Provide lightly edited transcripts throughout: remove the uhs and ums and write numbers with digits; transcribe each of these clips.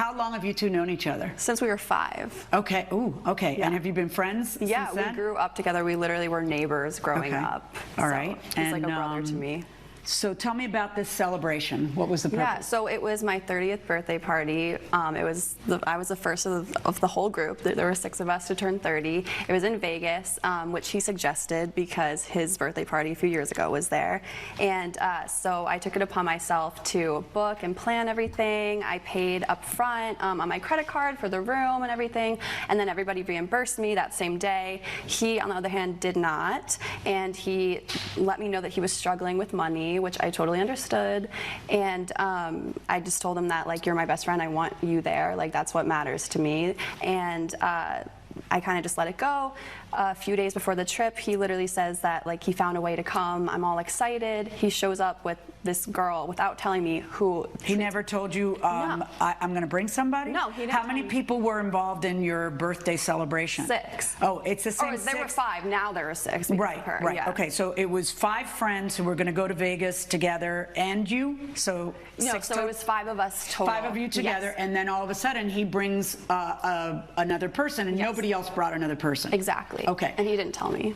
how long have you two known each other? Since we were 5. Okay. Ooh, okay. Yeah. And have you been friends since Yeah, then? we grew up together. We literally were neighbors growing up. All right. He's like a brother to me. So tell me about this celebration. What was the purpose? Yeah, so it was my 30th birthday party. I was the first of the whole group. There were 6 of us to turn 30. It was in Vegas, which he suggested because his birthday party a few years ago was there. And so I took it upon myself to book and plan everything. I paid up front on my credit card for the room and everything. And then everybody reimbursed me that same day. He, on the other hand, did not. And he let me know that he was struggling with money, which I totally understood. And I just told him that, like, you're my best friend, I want you there, like, that's what matters to me. And I kind of just let it go. A few days before the trip, he literally says that, like, he found a way to come. I'm all excited. He shows up with this girl without telling me who. He never told you, No. I'm going to bring somebody? No, he didn't. How many people were involved in your birthday celebration? 6. Oh, it's the same Or there 6? were 5. Now there are 6. because Right, of her. right. Yeah. Okay, so it was 5 friends who were going to go to Vegas together, and you? So No, 6 so it was 5 of us total. 5 of you together, Yes. and then all of a sudden he brings another person, and Yes. nobody else brought another person. Exactly. Okay. And he didn't tell me.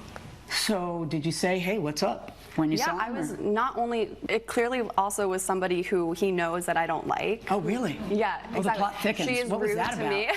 So did you say, hey, what's up, when you saw him? I was or- not only, it clearly also was somebody who he knows that I don't like. Oh, really? Yeah, Oh, exactly. the plot thickens. She is What was rude that to about? me.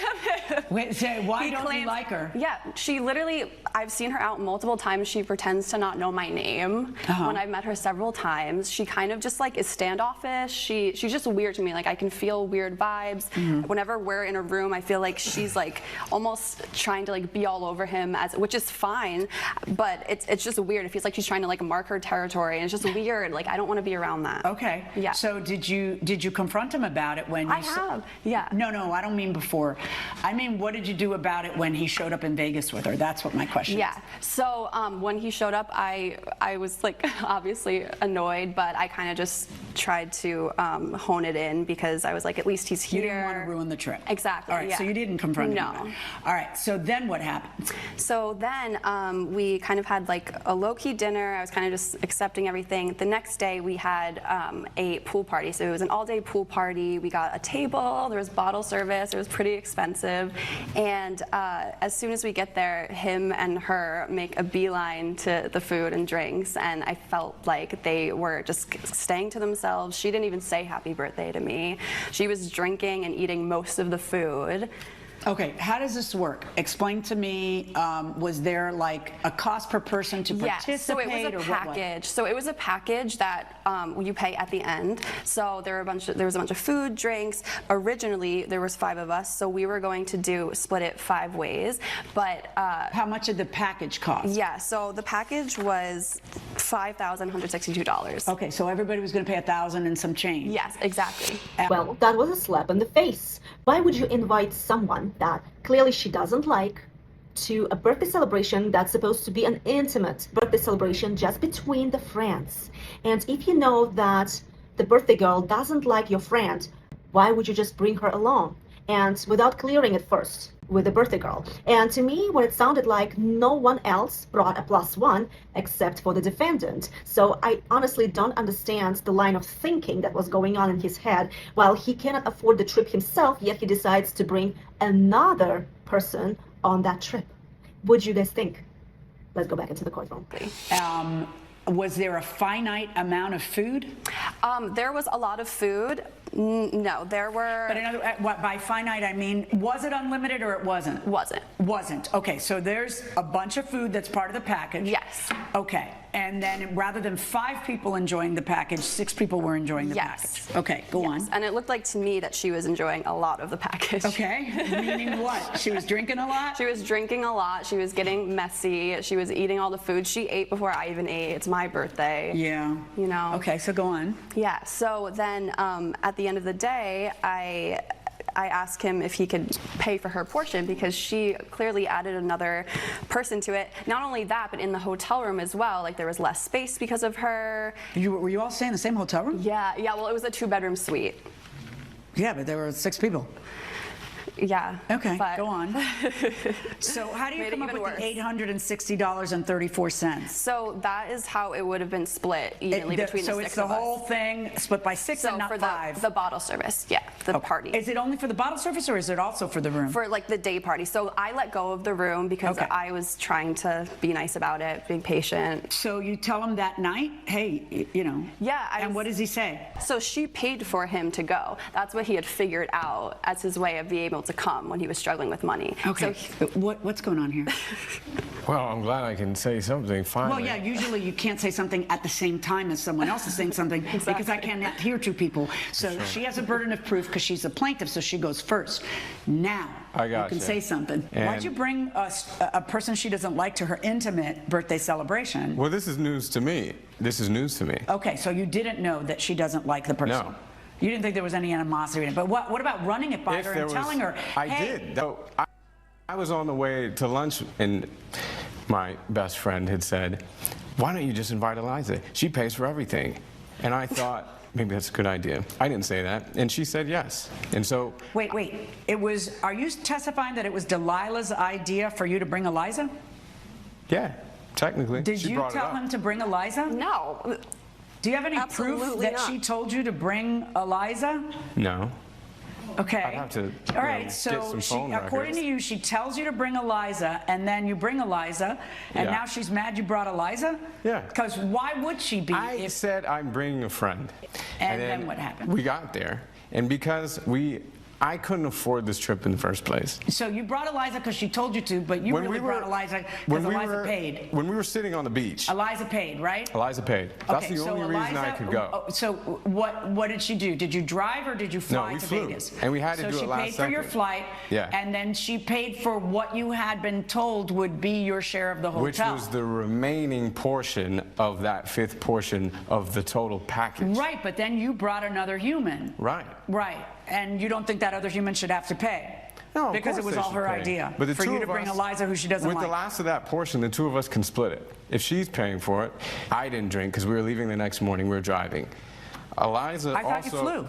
Wait, say, why He don't you claims- like her? Yeah, she literally, I've seen her out multiple times. She pretends to not know my name. When I've met her several times, she kind of just, like, is standoffish. She's just weird to me. Like, I can feel weird vibes. Whenever we're in a room, I feel like she's, like, almost trying to, like, be all over him, which is fine, but it's just weird. It feels like she's trying to, like, mark her territory, and it's just weird. Like, I don't want to be around that. Okay. Yeah. So did you confront him about it when you I have, yeah. No, I don't mean before. I mean, what did you do about it when he showed up in Vegas with her? That's what my question Yeah. is. So when he showed up, I was, like, obviously annoyed, but I kind of just tried to hone it in because I was like, at least he's You here. didn't want to ruin the trip. Exactly. All right, yeah. so you didn't confront him No. about it. All right, so then what happened? So then we kind of had, like, a low-key dinner. I was kind of just accepting everything. The next day we had a pool party. So it was an all-day pool party. We got a table. There was bottle service. It was pretty expensive. And as soon as we get there, him and her make a beeline to the food and drinks. And I felt like they were just staying to themselves. She didn't even say happy birthday to me. She was drinking and eating most of the food. Okay, how does this work? Explain to me, was there like a cost per person to participate? So it was or a what? package. So it was a package that you pay at the end. So there was a bunch of food, drinks. Originally there was 5 of us, so we were going to split it 5 ways. But How much did the package cost? yeah, so the package was $5,162. Okay, so everybody was going to pay $1,000 and some change. Yes, exactly. Well, that was a slap in the face. Why would you invite someone that clearly she doesn't like to a birthday celebration that's supposed to be an intimate birthday celebration just between the friends? And if you know that the birthday girl doesn't like your friend, why would you just bring her along? And without clearing it first with the birthday girl. And to me, what it sounded like, no one else brought a +1 except for the defendant. So I honestly don't understand the line of thinking that was going on in his head. While he cannot afford the trip himself, yet he decides to bring another person on that trip. What do you guys think? Let's go back into the courtroom. Was there a finite amount of food? There was a lot of food. No, there were. But what, by finite I mean, was it unlimited or it wasn't? Wasn't. Wasn't. Okay, so there's a bunch of food that's part of the package. Yes. Okay, and then rather than 5 people enjoying the package, 6 people were enjoying the Yes. package. Okay, go on. And it looked like to me that she was enjoying a lot of the package. Okay, meaning what? She was drinking a lot? She was drinking a lot. She was getting messy. She was eating all the food. She ate before I even ate. It's my birthday. Yeah. You know? Okay, so go on. Yeah, so then at the end of the day, I asked him if he could pay for her portion because she clearly added another person to it. Not only that, but in the hotel room as well, like there was less space because of her. Were you all staying in the same hotel room? Yeah, well, it was a 2-bedroom suite. Yeah, but there were 6 people. Yeah. Okay, but- go on. So how do you Made it come up even with the worse. $860.34? So that is how it would have been split evenly between So the it's six the of us. whole thing split by 6 So and not for 5? the bottle service, yeah, the party. Is it only for the bottle service or is it also for the room? For like the day party. So I let go of the room because Okay. I was trying to be nice about it, being patient. So you tell him that night, hey, you know. Yeah, And what does he say? So she paid for him to go. That's what he had figured out as his way of being able to come when he was struggling with money. Okay. So What's going on here? Well, I'm glad I can say something finally. Well, yeah, usually you can't say something at the same time as someone else is saying something because I can't hear two people. So she has a burden of proof because she's a plaintiff, so she goes first. Now, I you gotcha. can say something. Why'd And- you bring a person she doesn't like to her intimate birthday celebration? Well, this is news to me. This is news to me. Okay, so you didn't know that she doesn't like the person? No. You didn't think there was any animosity in it, but what about running it by If her there and was- telling her, I hey, did. Though I was on the way to lunch, and my best friend had said, "Why don't you just invite Eliza? She pays for everything." And I thought, maybe that's a good idea. I didn't say that, and she said yes. And so, Wait, are you testifying that it was Delilah's idea for you to bring Eliza? yeah, technically, Did she you brought it tell up. him to bring Eliza? no. Do you have any proof Absolutely that not. she told you to bring Eliza? No. Okay. I'd have to, All right, get so some she, phone according records. to you, she tells you to bring Eliza, and then you bring Eliza, and Yeah. now she's mad you brought Eliza? Yeah. Because why would she be I if... said I'm bringing a friend. And then what happened? We got there, and because I couldn't afford this trip in the first place. So you brought Eliza because she told you to, but you really brought Eliza because Eliza paid. When we were sitting on the beach, Eliza paid, right? Eliza paid. That's Okay, the so only reason I Eliza- could go. So what did she do? Did you drive or did you fly we to flew, Vegas? and we had to do it last So she paid for your second. flight, Yeah. and then she paid for what you had been told would be your share of the hotel. Which was the remaining portion of that fifth portion of the total package. Right, but then you brought another human. Right. Right, and you don't think that other human should have to pay? No, of because it course was they all should her pay. idea But the for two you to of bring us- Eliza, who she doesn't With like. the last of that portion, the two of us can split it. If she's paying for it, I didn't drink because we were leaving the next morning. We were driving. Eliza I thought also. you flew.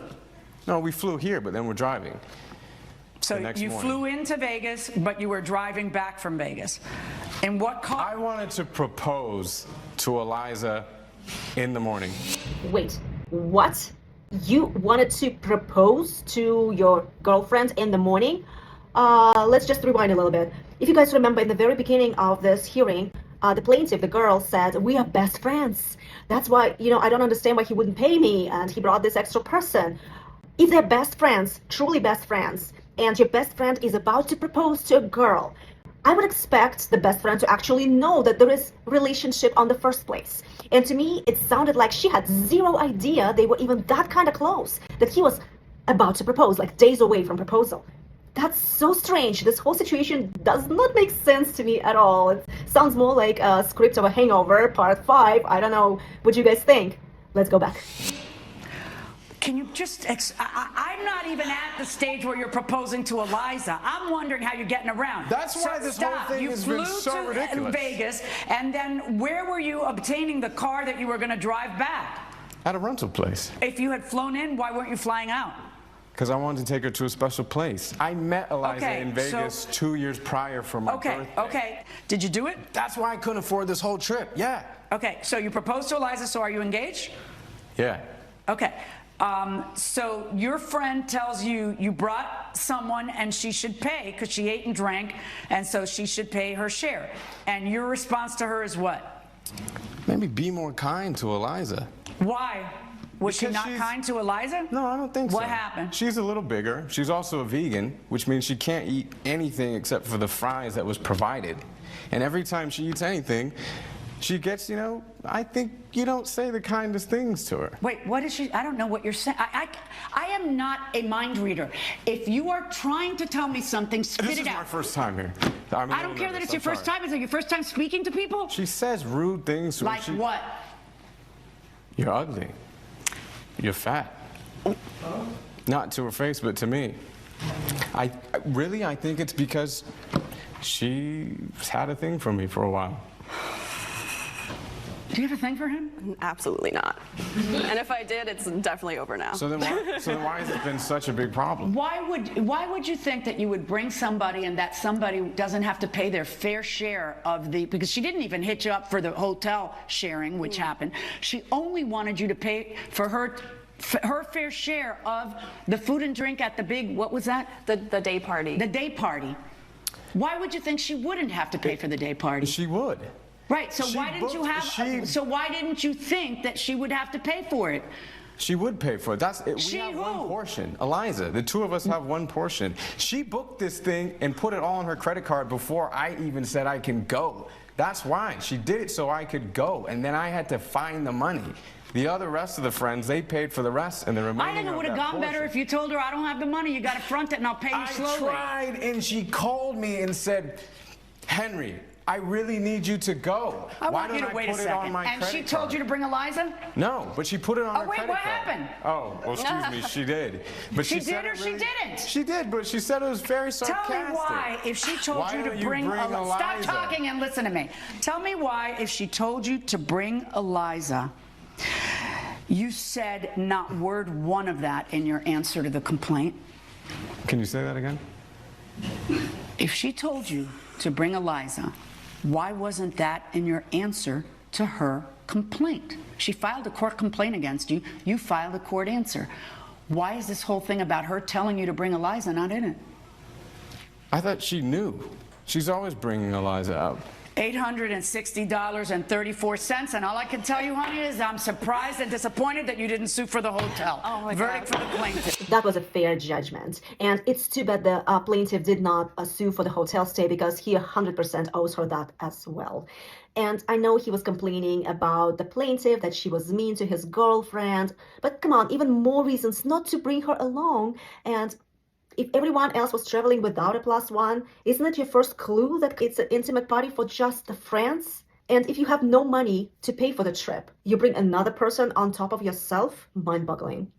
No, we flew here, but then we're driving. So the next you morning. flew into Vegas, but you were driving back from Vegas. In what car? I wanted to propose to Eliza in the morning. Wait, what? You wanted to propose to your girlfriend in the morning? Let's just rewind a little bit. If you guys remember, in the very beginning of this hearing, the plaintiff, the girl, said, we are best friends. That's why, I don't understand why he wouldn't pay me, and he brought this extra person. If they're best friends, truly best friends, and your best friend is about to propose to a girl, I would expect the best friend to actually know that there is relationship on the first place. And to me, it sounded like she had zero idea they were even that kind of close, that he was about to propose, like days away from proposal. That's so strange. This whole situation does not make sense to me at all. It sounds more like a script of a Hangover, part 5. I don't know. What do you guys think? Let's go back. Can you just, I'm not even at the stage where you're proposing to Eliza. I'm wondering how you're getting around. That's why this whole thing you has flew been so to ridiculous. Vegas, and then where were you obtaining the car that you were going to drive back? At a rental place. If you had flown in, why weren't you flying out? Because I wanted to take her to a special place. I met Eliza Okay, in Vegas 2 years prior from my birthday. Okay. Did you do it? That's why I couldn't afford this whole trip. Yeah. Okay, so you proposed to Eliza, so are you engaged? Yeah. Okay. So your friend tells you you brought someone and she should pay because she ate and drank, and so she should pay her share. And your response to her is what? Maybe be more kind to Eliza. Why? Was she Because not she's- kind to Eliza? No, I don't think so. What happened? She's a little bigger. She's also a vegan, which means she can't eat anything except for the fries that was provided. And every time she eats anything, she gets, I think you don't say the kindest things to her. Wait, what is she? I don't know what you're saying. I am not a mind reader. If you are trying to tell me something, spit This it is my out. first time here. I don't care that it's your first time. Is it your first time speaking to people? She says rude things to her. Like what? You're ugly. You're fat. Not to her face, but to me. I think it's because she's had a thing for me for a while. Do you have a thing for him? Absolutely not. And if I did, it's definitely over now. So then why has it been such a big problem? Why would you think that you would bring somebody and that somebody doesn't have to pay their fair share of the, because she didn't even hit you up for the hotel sharing, which happened. She only wanted you to pay for her fair share of the food and drink at the big, what was that? The day party. The day party. Why would you think she wouldn't have to pay for the day party? She would. Right, so why didn't you think that she would have to pay for it? She would pay for it. We have one portion. Eliza, the two of us have one portion. She booked this thing and put it all on her credit card before I even said I can go. That's why. She did it so I could go, and then I had to find the money. The rest of the friends, they paid for the rest, and the remaining I think it would have gone better if you told her, I don't have the money, you got to front it and I'll pay you slowly. I tried, and she called me and said, Henry, I really need you to go. Why don't I put it on my credit card? And she told you to bring Eliza? No, but she put it on her credit card. Oh, wait, what happened? Oh, well, excuse me, she did. But she did or she didn't? She did, but she said it was very sarcastic. Tell me why, if she told you to bring Eliza. Stop talking and listen to me. Tell me why, if she told you to bring Eliza, you said not word one of that in your answer to the complaint. Can you say that again? If she told you to bring Eliza, why wasn't that in your answer to her complaint? She filed a court complaint against you. You filed a court answer. Why is this whole thing about her telling you to bring Eliza not in it? I thought she knew. She's always bringing Eliza out. $860.34, and all I can tell you, honey, is I'm surprised and disappointed that you didn't sue for the hotel. Oh my Verdict God. for the plaintiff. That was a fair judgment, and it's too bad the plaintiff did not sue for the hotel stay, because he 100% owes her that as well. And I know he was complaining about the plaintiff, that she was mean to his girlfriend, but come on, even more reasons not to bring her along. And if everyone else was traveling without a +1, isn't it your first clue that it's an intimate party for just the friends? And if you have no money to pay for the trip, you bring another person on top of yourself? Mind-boggling.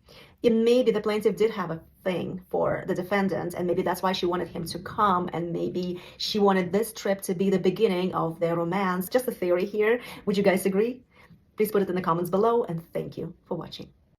And maybe the plaintiff did have a thing for the defendant, and maybe that's why she wanted him to come, and maybe she wanted this trip to be the beginning of their romance. Just a theory here. Would you guys agree? Please put it in the comments below, and thank you for watching.